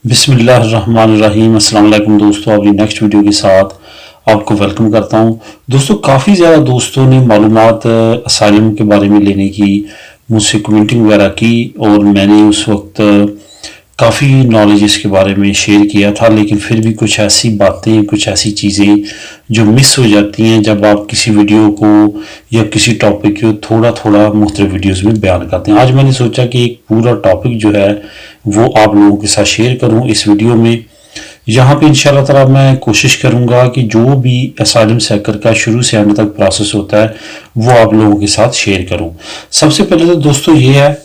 बिस्मिल्लाहिर्रहमानिर्रहीम। अस्सलाम वालेकुम दोस्तों, अपनी नेक्स्ट वीडियो के साथ आपको वेलकम करता हूं। दोस्तों, काफ़ी ज़्यादा दोस्तों ने मालूमात असाइलम के बारे में लेने की मुझसे कमेंटिंग वगैरह की और मैंने उस वक्त काफ़ी नॉलेज इसके बारे में शेयर किया था, लेकिन फिर भी कुछ ऐसी बातें, कुछ ऐसी चीज़ें जो मिस हो जाती हैं जब आप किसी वीडियो को या किसी टॉपिक को थोड़ा थोड़ा मुख्तलिफ वीडियोज़ में बयान करते हैं। आज मैंने सोचा कि एक पूरा टॉपिक जो है वो आप लोगों के साथ शेयर करूं इस वीडियो में। यहाँ पे इंशाल्लाह ताला मैं कोशिश करूंगा कि जो भी असाइलम सेकर का शुरू से अंत तक प्रोसेस होता है वो आप लोगों के साथ शेयर करूं। सबसे पहले तो दोस्तों ये है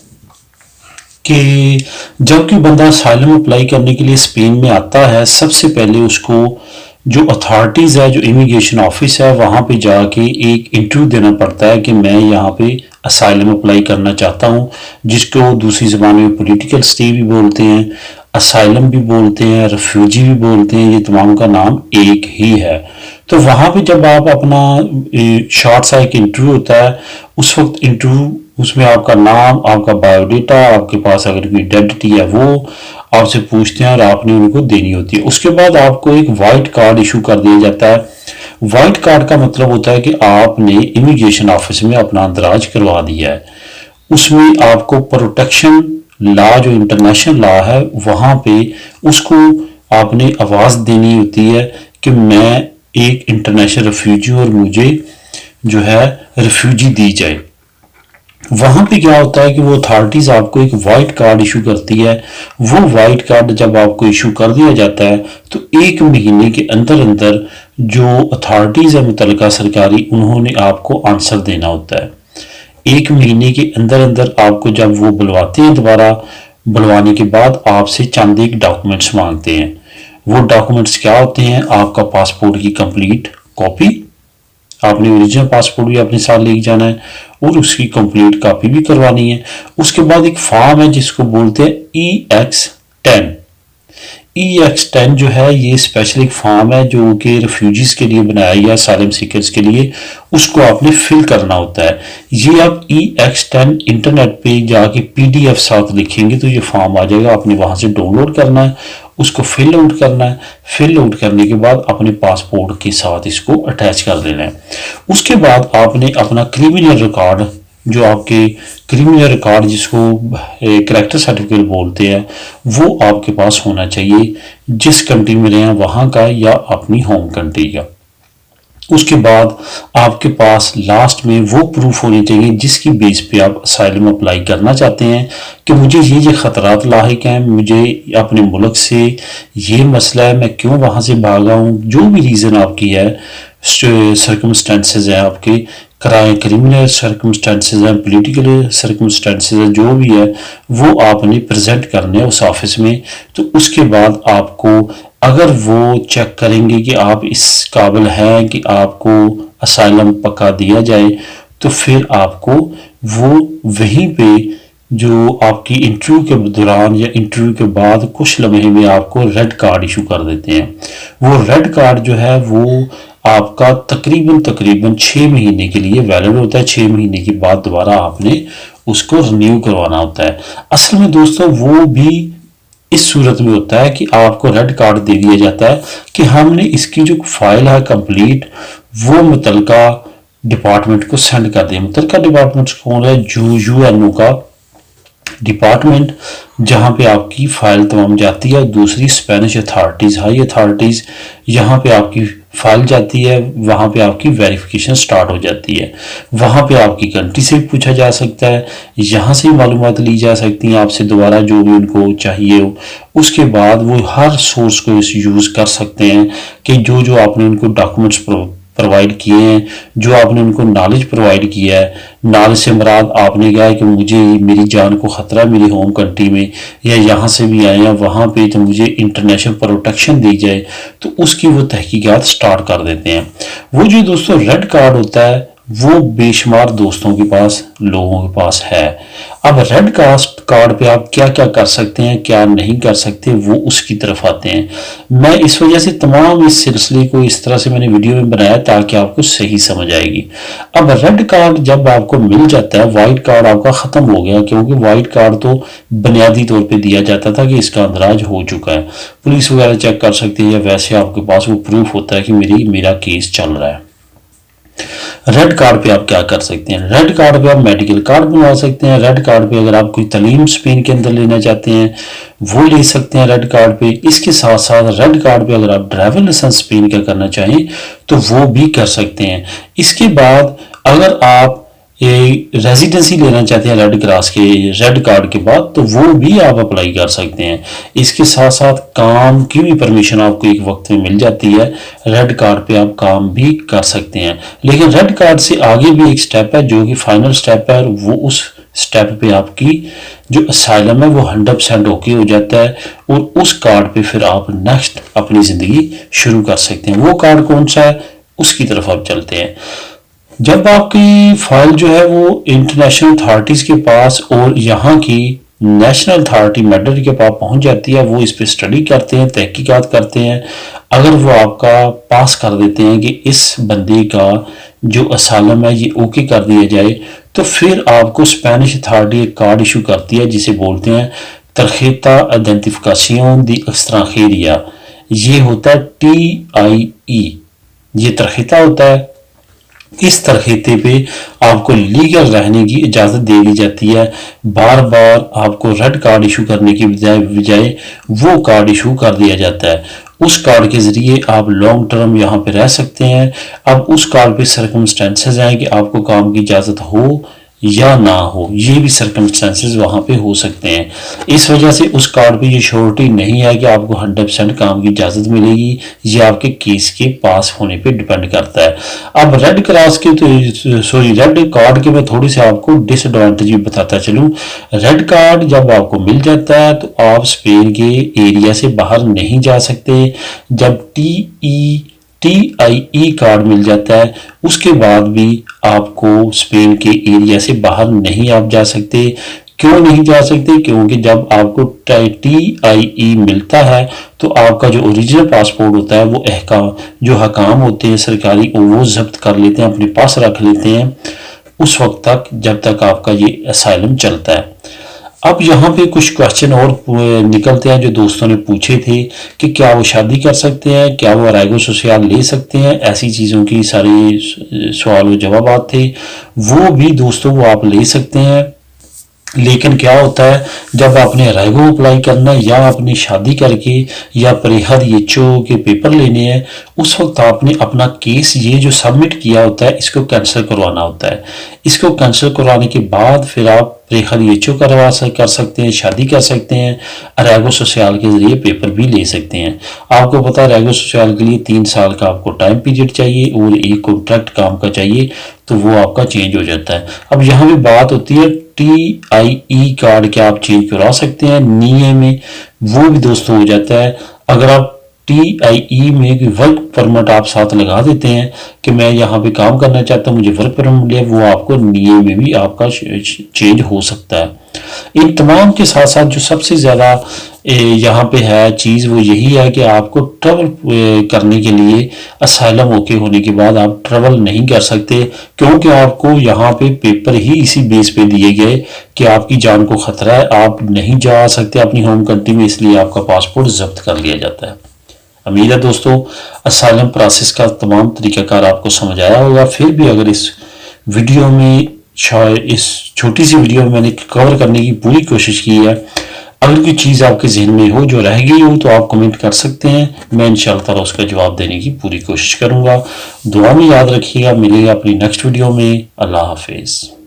कि जब कोई बंदा असाइलम अप्लाई करने के लिए स्पेन में आता है, सबसे पहले उसको जो अथॉरिटीज़ है, जो इमिग्रेशन ऑफिस है, वहाँ पे जाके एक इंटरव्यू देना पड़ता है कि मैं यहाँ पे असाइलम अप्लाई करना चाहता हूँ, जिसको दूसरी ज़बान में पॉलिटिकल स्टे भी बोलते हैं, असाइलम भी बोलते हैं, रेफ्यूजी भी बोलते हैं। ये तमाम का नाम एक ही है। तो वहाँ पे जब आप अपना शॉर्ट सा एक इंटरव्यू होता है, उस वक्त इंटरव्यू उसमें आपका नाम, आपका बायोडेटा, आपके पास अगर कोई आइडेंटिटी है वो आपसे पूछते हैं और आपने उनको देनी होती है। उसके बाद आपको एक वाइट कार्ड इशू कर दिया जाता है। वाइट कार्ड का मतलब होता है कि आपने इमिग्रेशन ऑफिस में अपना अंदराज करवा दिया है। उसमें आपको प्रोटेक्शन लॉ, जो इंटरनेशनल लॉ है, वहाँ पे उसको आपने आवाज़ देनी होती है कि मैं एक इंटरनेशनल रेफ्यूजी और मुझे जो है रेफ्यूजी दी जाए। वहां पे क्या होता है कि वो अथॉरिटीज आपको एक वाइट कार्ड इशू करती है। वो वाइट कार्ड जब आपको इशू कर दिया जाता है तो 1 महीने के अंदर अंदर जो अथॉरिटीज है मुतल्लिका सरकारी, उन्होंने आपको आंसर देना होता है। 1 महीने के अंदर अंदर आपको जब वो बुलवाते हैं, दोबारा बुलवाने के बाद आपसे चंद एक डॉक्यूमेंट्स मांगते हैं। वो डॉक्यूमेंट्स क्या होते हैं? आपका पासपोर्ट की कंप्लीट कॉपी, आपने ओरिजिनल पासपोर्ट भी अपने साथ लेके जाना है और उसकी कंप्लीट कॉपी भी करवानी है। उसके बाद एक फॉर्म है जिसको बोलते हैं EX10। EX10 जो है ये स्पेशल एक फॉर्म है जो कि रेफ्यूजीज के लिए बनाया गया, असाइलम सीकर्स के लिए। उसको आपने फिल करना होता है। ये आप EX10 इंटरनेट पे जाके PDF साथ लिखेंगे तो ये फॉर्म आ जाएगा। आपने वहां से डाउनलोड करना है, उसको फिल आउट करना है। फिल आउट करने के बाद अपने पासपोर्ट के साथ इसको अटैच कर देना है। उसके बाद आपने अपना क्रिमिनल रिकॉर्ड, जो आपके क्रिमिनल रिकॉर्ड जिसको कैरेक्टर सर्टिफिकेट बोलते हैं, वो आपके पास होना चाहिए, जिस कंट्री में रहें वहाँ का या अपनी होम कंट्री का। उसके बाद आपके पास लास्ट में वो प्रूफ होनी चाहिए जिसकी बेस पे आप असाइलम अप्लाई करना चाहते हैं कि मुझे ये खतरात लाहिक हैं, मुझे अपने मुल्क से ये मसला है, मैं क्यों वहाँ से भागा हूँ। जो भी रीज़न आपकी है, सर्कमस्टेंसेस हैं आपके, क्रिमिनल सर्कमस्टेंसेस हैं, पॉलिटिकल सर्कमस्टेंसेस हैं, जो भी है वो आपने प्रेजेंट करने हैं उस ऑफिस में। तो उसके बाद आपको, अगर वो चेक करेंगे कि आप इस काबिल हैं कि आपको असाइलम पक्का दिया जाए, तो फिर आपको वो वहीं पे जो आपकी इंटरव्यू के दौरान या इंटरव्यू के बाद कुछ लम्हे में आपको रेड कार्ड इशू कर देते हैं। वो रेड कार्ड जो है वो आपका तकरीबन 6 महीने के लिए वैलिड होता है। 6 महीने के बाद दोबारा आपने उसको रिन्यू करवाना होता है। असल में दोस्तों वो भी इस सूरत में होता है कि आपको रेड कार्ड दे दिया जाता है कि हमने इसकी जो फाइल है कंप्लीट वो मुतलका डिपार्टमेंट को सेंड कर दिया। मुतलका डिपार्टमेंट कौन है? UNO का डिपार्टमेंट, जहाँ पे आपकी फाइल तमाम जाती है। दूसरी स्पेनिश अथॉरिटीज़, हाई अथॉरिटीज़, यहाँ पे आपकी फाइल जाती है, वहाँ पे आपकी वेरिफिकेशन स्टार्ट हो जाती है। वहाँ पे आपकी कंट्री से भी पूछा जा सकता है, यहाँ से मालूमात ली जा सकती हैं आपसे दोबारा जो भी उनको चाहिए हो। उसके बाद वो हर सोर्स को यूज़ कर सकते हैं कि जो आपने उनको डॉक्यूमेंट्स प्रोवाइड किए हैं, जो आपने उनको नॉलेज प्रोवाइड किया है। नॉलेज से मुराद आपने कहा है कि मुझे मेरी जान को ख़तरा मेरी होम कंट्री में या यहाँ से भी आए हैं वहाँ पे, तो मुझे इंटरनेशनल प्रोटेक्शन दी जाए, तो उसकी वो तहकीकात स्टार्ट कर देते हैं। वो जो दोस्तों रेड कार्ड होता है वो बेशुमार दोस्तों के पास, लोगों के पास है। अब रेड कार्ड पे आप क्या क्या कर सकते हैं, क्या नहीं कर सकते, वो उसकी तरफ आते हैं। मैं इस वजह से तमाम इस सिलसिले को इस तरह से मैंने वीडियो में बनाया ताकि आपको सही समझ आएगी। अब रेड कार्ड जब आपको मिल जाता है, व्हाइट कार्ड आपका खत्म हो गया, क्योंकि व्हाइट कार्ड तो बुनियादी तौर पे दिया जाता था कि इसका अंदराज हो चुका है, पुलिस वगैरह चेक कर सकती है, या वैसे आपके पास वो प्रूफ होता है कि मेरा केस चल रहा है। रेड कार्ड पे आप क्या कर सकते हैं? रेड कार्ड पे आप मेडिकल कार्ड बनवा सकते हैं। रेड कार्ड पे अगर आप कोई तालीम स्पेन के अंदर लेना चाहते हैं वो ले सकते हैं रेड कार्ड पे। इसके साथ साथ रेड कार्ड पे अगर आप ड्राइविंग लाइसेंस स्पेन का करना चाहें तो वो भी कर सकते हैं। इसके बाद अगर आप ये रेजिडेंसी लेना चाहते हैं रेड कार्ड के बाद, तो वो भी आप अप्लाई कर सकते हैं। इसके साथ साथ काम की भी परमिशन आपको एक वक्त में मिल जाती है। रेड कार्ड पे आप काम भी कर सकते हैं। लेकिन रेड कार्ड से आगे भी एक स्टेप है जो कि फाइनल स्टेप है, और वो उस स्टेप पे आपकी जो असाइलम है वो 100% ओके हो जाता है, और उस कार्ड पे फिर आप नेक्स्ट अपनी जिंदगी शुरू कर सकते हैं। वो कार्ड कौन सा है, उसकी तरफ आप चलते हैं। जब आपकी फाइल जो है वो इंटरनेशनल अथॉरिटीज के पास और यहाँ की नेशनल अथॉरिटी मेडर के पास पहुंच जाती है, वो इस पे स्टडी करते हैं, तहकीकात करते हैं। अगर वो आपका पास कर देते हैं कि इस बंदे का जो असालम है ये ओके कर दिया जाए, तो फिर आपको स्पेनिश अथॉरिटी एक कार्ड इशू करती है जिसे बोलते हैं तरखेता आइडेंटिफिकाशन दी एक्सट्रांजेरिया। ये होता है TIE, ये तरखेता होता है। इस तरखेते पे आपको लीगल रहने की इजाज़त दे दी जाती है। बार बार आपको रेड कार्ड इशू करने की बजाय वो कार्ड इशू कर दिया जाता है। उस कार्ड के ज़रिए आप लॉन्ग टर्म यहाँ पे रह सकते हैं। अब उस कार्ड पे सर्कमस्टेंसेस हैं कि आपको काम की इजाज़त हो या ना हो, ये भी सर्कमस्टेंसेस वहाँ पे हो सकते हैं। इस वजह से उस कार्ड पे ये श्योरिटी नहीं है कि आपको 100% काम की इजाज़त मिलेगी। ये आपके केस के पास होने पे डिपेंड करता है। अब रेड कार्ड के मैं थोड़ी सी आपको डिसएडवांटेज भी बताता चलूँ। रेड कार्ड जब आपको मिल जाता है तो आप स्पेन के एरिया से बाहर नहीं जा सकते। जब TIE कार्ड मिल जाता है उसके बाद भी आपको स्पेन के एरिया से बाहर नहीं आप जा सकते। क्यों नहीं जा सकते? क्योंकि जब आपको TIE मिलता है तो आपका जो ओरिजिनल पासपोर्ट होता है वो जो हकाम होते हैं सरकारी, वो जब्त कर लेते हैं, अपने पास रख लेते हैं उस वक्त तक जब तक आपका ये असाइलम चलता है। अब यहाँ पे कुछ क्वेश्चन और निकलते हैं जो दोस्तों ने पूछे थे कि क्या वो शादी कर सकते हैं, क्या वो अराइगो सोशल ले सकते हैं, ऐसी चीज़ों की सारी सवाल व जवाब थे। वो भी दोस्तों वो आप ले सकते हैं। लेकिन क्या होता है जब आपने अराइगो अप्लाई करना है या अपनी शादी करके या परिहद येचो के पेपर लेने हैं, उस वक्त आपने अपना केस ये जो सबमिट किया होता है इसको कैंसिल करवाना होता है। इसको कैंसिल करवाने के बाद फिर आप परिहद येचो कर सकते हैं, शादी कर सकते हैं, अराइगो सोशल के जरिए पेपर भी ले सकते हैं। आपको पता है अराइगो सोशल के लिए 3 साल का आपको टाइम पीरियड चाहिए और एक कॉन्ट्रैक्ट काम का चाहिए, तो वो आपका चेंज हो जाता है। अब यहाँ भी बात होती है TIE कार्ड क्या आप चेंज करा सकते हैं NIE में, वो भी दोस्तों हो जाता है। अगर आप TIE में वर्क परमिट आप साथ लगा देते हैं कि मैं यहाँ पे काम करना चाहता हूँ, मुझे वर्क परमिट मिले, वो आपको NIE में भी आपका चेंज हो सकता है। इन तमाम के साथ साथ जो सबसे ज़्यादा यहाँ पे है चीज़ वो यही है कि आपको ट्रैवल करने के लिए असाइलम ओके होने के बाद आप ट्रैवल नहीं कर सकते, क्योंकि आपको यहाँ पे पेपर ही इसी बेस पे दिए गए कि आपकी जान को खतरा है, आप नहीं जा सकते अपनी होम कंट्री में, इसलिए आपका पासपोर्ट जब्त कर लिया जाता है। उम्मीद है दोस्तों असाइलम प्रोसेस का तमाम तरीकाकार आपको समझ आया होगा। फिर भी अगर इस वीडियो में इस छोटी सी वीडियो में मैंने कवर करने की पूरी कोशिश की है, अगर कोई चीज़ आपके जहन में हो जो रह गई हो तो आप कमेंट कर सकते हैं, मैं इंशाअल्लाह ताला उसका जवाब देने की पूरी कोशिश करूंगा। दुआ में याद रखिएगा, मिलेगा अपनी नेक्स्ट वीडियो में। अल्लाह हाफिज़।